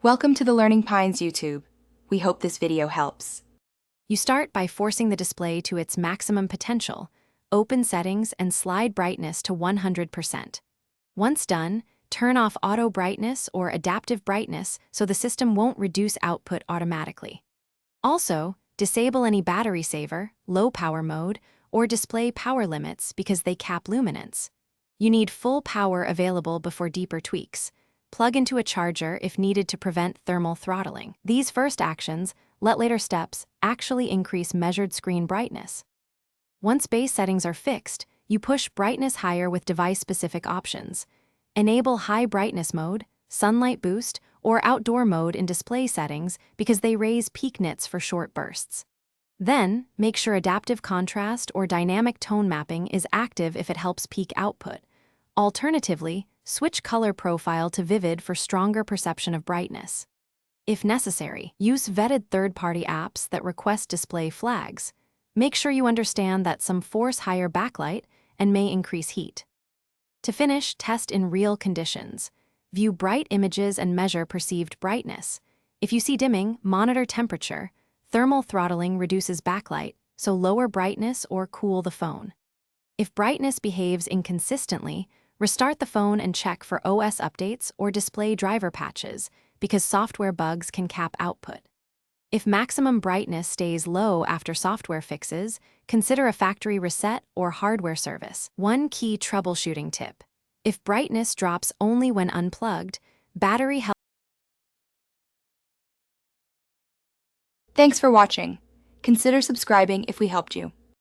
Welcome to the Learning Pines YouTube. We hope this video helps. You start by forcing the display to its maximum potential, open settings, and slide brightness to 100%. Once done, turn off auto brightness or adaptive brightness so the system won't reduce output automatically. Also, disable any battery saver, low power mode, or display power limits because they cap luminance. You need full power available before deeper tweaks. Plug into a charger if needed to prevent thermal throttling. These first actions, let later steps, actually increase measured screen brightness. Once base settings are fixed, you push brightness higher with device-specific options. Enable high brightness mode, sunlight boost, or outdoor mode in display settings because they raise peak nits for short bursts. Then, make sure adaptive contrast or dynamic tone mapping is active if it helps peak output. Alternatively, switch color profile to vivid for stronger perception of brightness. If necessary, use vetted third-party apps that request display flags. Make sure you understand that some force higher backlight and may increase heat. To finish, test in real conditions. View bright images and measure perceived brightness. If you see dimming, monitor temperature. Thermal throttling reduces backlight, so lower brightness or cool the phone. If brightness behaves inconsistently, restart the phone and check for OS updates or display driver patches because software bugs can cap output. If maximum brightness stays low after software fixes, consider a factory reset or hardware service. One key troubleshooting tip: if brightness drops only when unplugged, battery health. Thanks for watching. Consider subscribing if we helped you.